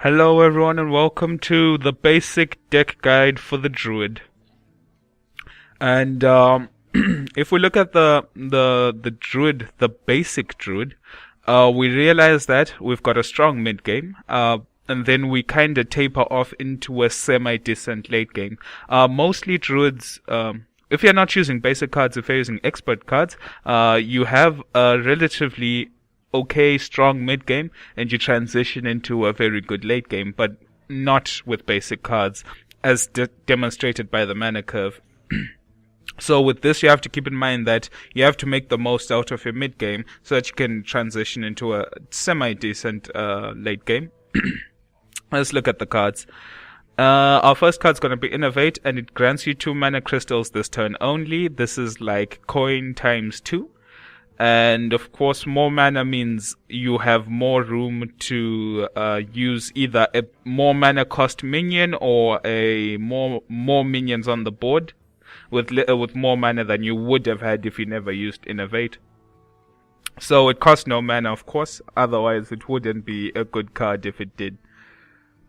Hello everyone and welcome to the basic deck guide for the Druid. And if we look at the Druid, the basic Druid, we realize that we've got a strong mid game, and then we kind of taper off into a semi-decent late game. Mostly Druids, if you're not using basic cards, if you're using expert cards, you have a relatively okay, strong mid game, and you transition into a very good late game, but not with basic cards, as demonstrated by the mana curve. So with this, you have to keep in mind that you have to make the most out of your mid game so that you can transition into a semi-decent late game. Let's look at the cards. Our first card's going to be Innovate, and it grants you 2 mana crystals this turn only. This is like coin times 2. And of course, more mana means you have more room to use either a more mana cost minion or a more minions on the board with more mana than you would have had if you never used Innovate. So it costs no mana, of course. Otherwise, it wouldn't be a good card if it did.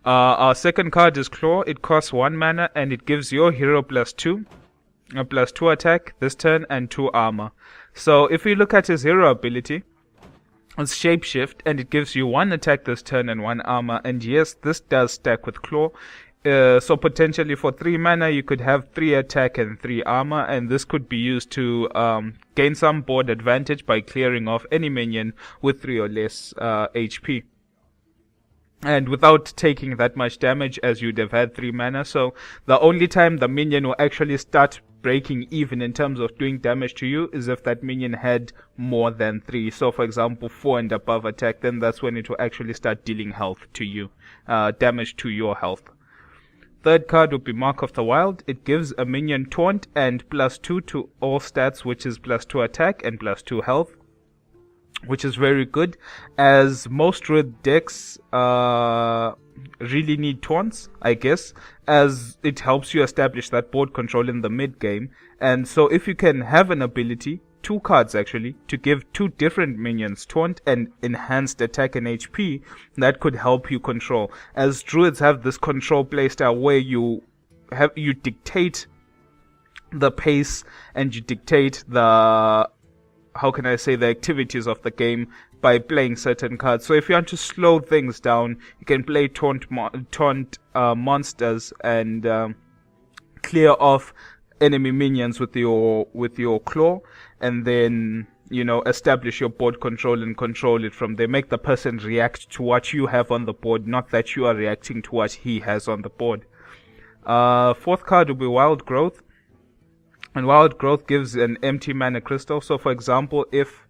Our second card is Claw. It costs 1 mana and it gives your hero +2. A +2 attack this turn and 2 armor. So if we look at his hero ability, it's Shapeshift, and it gives you 1 attack this turn and 1 armor. And yes, this does stack with Claw. So potentially for 3 mana, you could have 3 attack and 3 armor, and this could be used to gain some board advantage by clearing off any minion with 3 or less HP. And without taking that much damage as you'd have had 3 mana. So the only time the minion will actually start breaking even in terms of doing damage to you is if that minion had more than 3. So for example 4 and above attack, then that's when it will actually start dealing health to you, damage to your health. Third card would be Mark of the Wild. It gives a minion taunt and +2 to all stats, which is +2 attack and +2 health, which is very good, as most Druid decks really need taunts, I guess, as it helps you establish that board control in the mid game. And so if you can have an ability, 2 cards actually, to give 2 different minions taunt and enhanced attack and HP, that could help you control, as Druids have this control playstyle where you dictate the pace and you dictate the, how can I say, the activities of the game by playing certain cards. So if you want to slow things down, you can play taunt monsters and clear off enemy minions with your claw, and then establish your board control and control it from there. Make the person react to what you have on the board, not that you are reacting to what he has on the board. Fourth card will be Wild Growth. And Wild Growth gives an empty mana crystal. So for example, if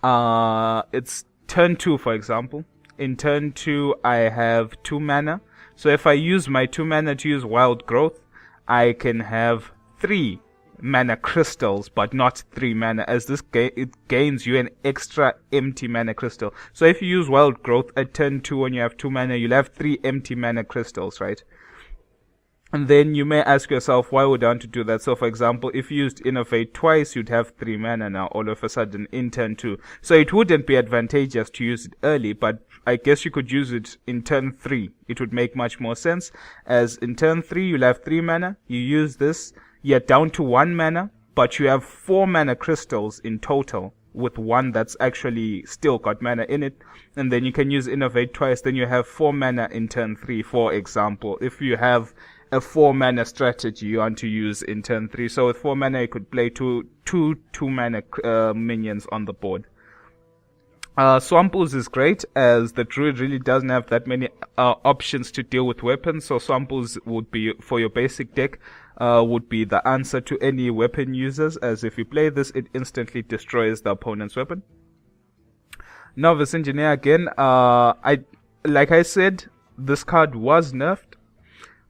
it's turn 2, for example, in turn 2 I have 2 mana. So if I use my 2 mana to use Wild Growth, I can have 3 mana crystals, but not 3 mana, as this it gains you an extra empty mana crystal. So if you use Wild Growth at turn 2 when you have 2 mana, you'll have 3 empty mana crystals, right? And then you may ask yourself, why would I want to do that? So for example, if you used Innovate twice, you'd have 3 mana now all of a sudden in turn 2. So it wouldn't be advantageous to use it early, but I guess you could use it in turn 3. It would make much more sense, as in turn 3 you'll have 3 mana, you use this, you're down to 1 mana, but you have 4 mana crystals in total, with 1 that's actually still got mana in it. And then you can use Innovate twice, then you have 4 mana in turn 3, for example, if you have a 4 mana strategy you want to use in turn 3. So with 4 mana you could play two mana minions on the board. Swamp Ooze is great, as the Druid really doesn't have that many options to deal with weapons. So Swamp Ooze would be, for your basic deck, would be the answer to any weapon users, as if you play this, it instantly destroys the opponent's weapon. Novice Engineer again, like I said, this card was nerfed,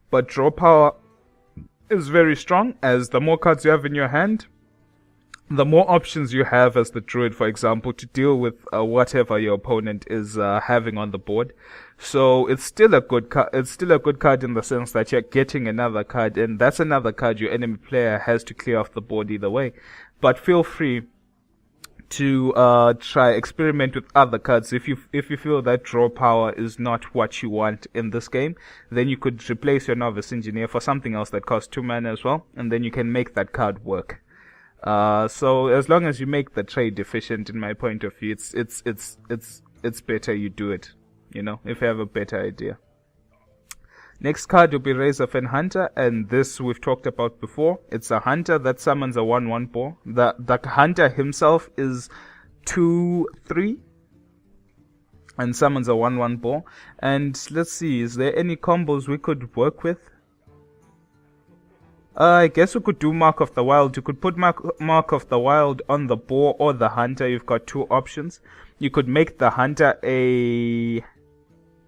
but draw power is very strong, as the more cards you have in your hand, the more options you have as the Druid, for example, to deal with whatever your opponent is having on the board. So it's still a good card. It's still a good card in the sense that you're getting another card, and that's another card your enemy player has to clear off the board either way. But feel free to try experiment with other cards. If you feel that draw power is not what you want in this game, then you could replace your Novice Engineer for something else that costs 2 mana as well, and then you can make that card work. So as long as you make the trade efficient, in my point of view, it's better you do it, you know, if you have a better idea. Next card will be Razorfen Hunter, and this we've talked about before. It's a hunter that summons a 1/1 boar. The hunter himself is 2/3 and summons a 1/1 boar. And let's see, is there any combos we could work with? I guess we could do Mark of the Wild. You could put Mark of the Wild on the boar or the hunter. You've got 2 options. You could make the hunter a...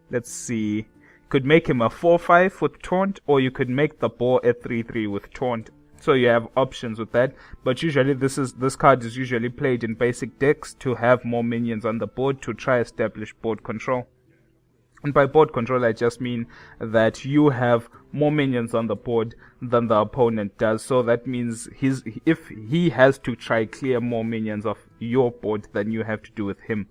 let's see... could make him a 4/5 with taunt, or you could make the boar a 3/3 with taunt. So you have options with that, but usually this card is usually played in basic decks to have more minions on the board to try establish board control. And by board control, I just mean that you have more minions on the board than the opponent does. So that means if he has to try clear more minions off your board than you have to do with him.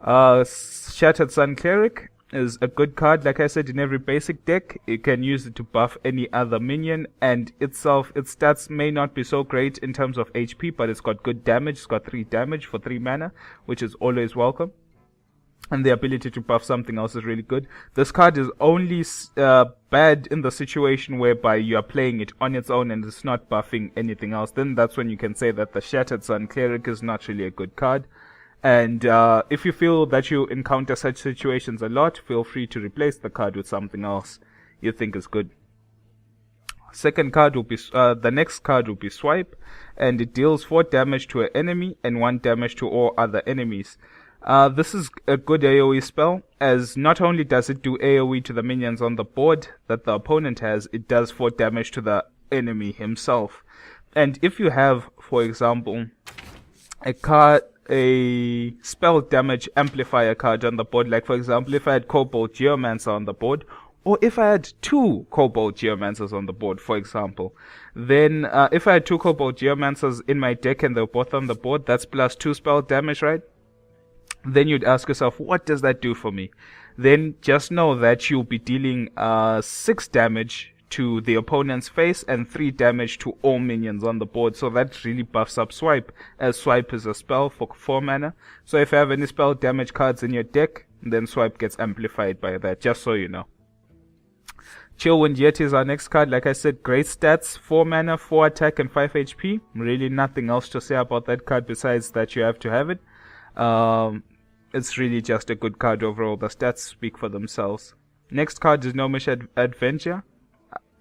Shattered Sun Cleric is a good card. Like I said, in every basic deck, you can use it to buff any other minion, and its stats may not be so great in terms of HP, but it's got good damage. It's got 3 damage for 3 mana, which is always welcome. And the ability to buff something else is really good. This card is only bad in the situation whereby you are playing it on its own and it's not buffing anything else. Then that's when you can say that the Shattered Sun Cleric is not really a good card. And if you feel that you encounter such situations a lot, feel free to replace the card with something else you think is good. Second card will be the next card will be Swipe, and it deals 4 damage to an enemy and 1 damage to all other enemies. This is a good AoE spell, as not only does it do AoE to the minions on the board that the opponent has, it does 4 damage to the enemy himself. And if you have, for example, a spell damage amplifier card on the board, like for example if I had Cobalt Geomancer on the board, or if I had 2 Cobalt Geomancers on the board, for example, then if I had 2 Cobalt Geomancers in my deck and they're both on the board, that's plus 2 spell damage, right? Then you'd ask yourself, what does that do for me? Then just know that you'll be dealing 6 damage to the opponent's face and 3 damage to all minions on the board. So that really buffs up Swipe, as Swipe is a spell for 4 mana. So if you have any spell damage cards in your deck, then Swipe gets amplified by that, just so you know. Chillwind Yeti is our next card. Like I said, great stats, 4 mana, 4 attack and 5 HP. Really nothing else to say about that card besides that you have to have it. It's really just a good card overall. The stats speak for themselves. Next card is Gnomish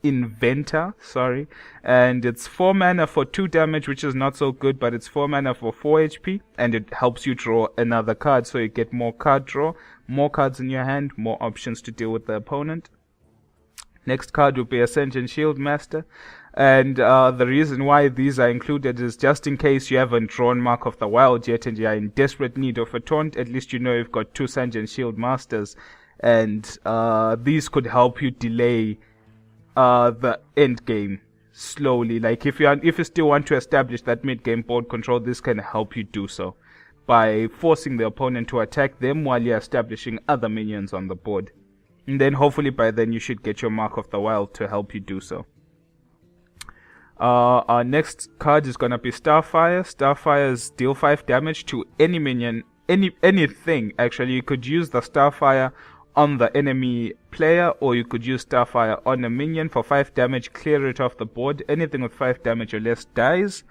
Inventor, and it's 4 mana for 2 damage, which is not so good, but it's 4 mana for 4 HP, and it helps you draw another card, so you get more card draw, more cards in your hand, more options to deal with the opponent. Next card will be Ascension Shield Master, and the reason why these are included is just in case you haven't drawn Mark of the Wild yet and you are in desperate need of a taunt, at least you know you've got 2 Ascension Shield Masters, and these could help you delay the end game slowly. Like if you still want to establish that mid game board control, this can help you do so by forcing the opponent to attack them while you're establishing other minions on the board. And then hopefully by then you should get your Mark of the Wild to help you do so. Our next card is gonna be Starfire. Starfires deal 5 damage to any minion, anything actually. You could use the Starfire on the enemy player, or you could use Starfire on a minion for 5 damage, clear it off the board. Anything with 5 damage or less dies,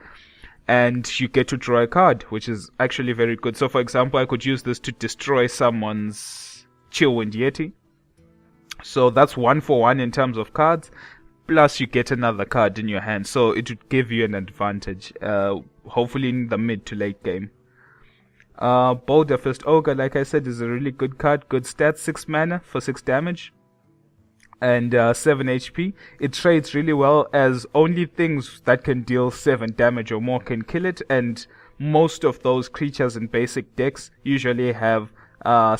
and you get to draw a card, which is actually very good. So for example, I could use this to destroy someone's Chillwind Yeti. So that's 1 for 1 in terms of cards, plus you get another card in your hand, so it would give you an advantage, hopefully in the mid to late game. Boulder Fist Ogre, like I said, is a really good card. Good stats, 6 mana for 6 damage and 7 HP. It trades really well, as only things that can deal 7 damage or more can kill it, and most of those creatures in basic decks usually have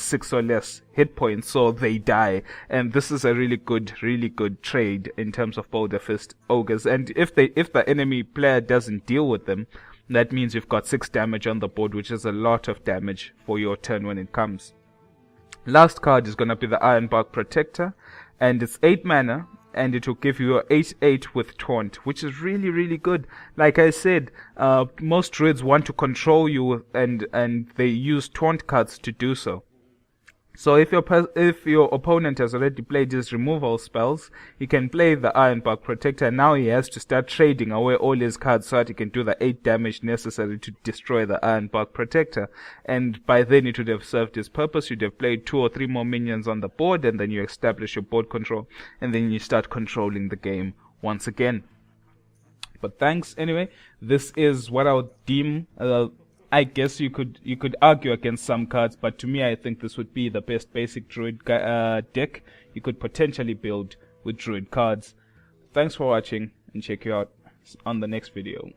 6 or less hit points, so they die. And this is a really good trade in terms of Boulder Fist Ogres. And if the enemy player doesn't deal with them, That means you've got 6 damage on the board, which is a lot of damage for your turn when it comes. Last card is going to be the Ironbark Protector, and it's 8 mana, and it will give you a 8/8 with Taunt, which is really, really good. Like I said, most Druids want to control you, and they use Taunt cards to do so. So if your opponent has already played his removal spells, he can play the Ironbark Protector, and now he has to start trading away all his cards so that he can do the 8 damage necessary to destroy the Ironbark Protector. And by then it would have served his purpose. You'd have played 2 or 3 more minions on the board, and then you establish your board control, and then you start controlling the game once again. But thanks anyway. This is what I would deem I guess you could argue against some cards, but to me I think this would be the best basic Druid deck you could potentially build with Druid cards. Thanks for watching, and check you out on the next video.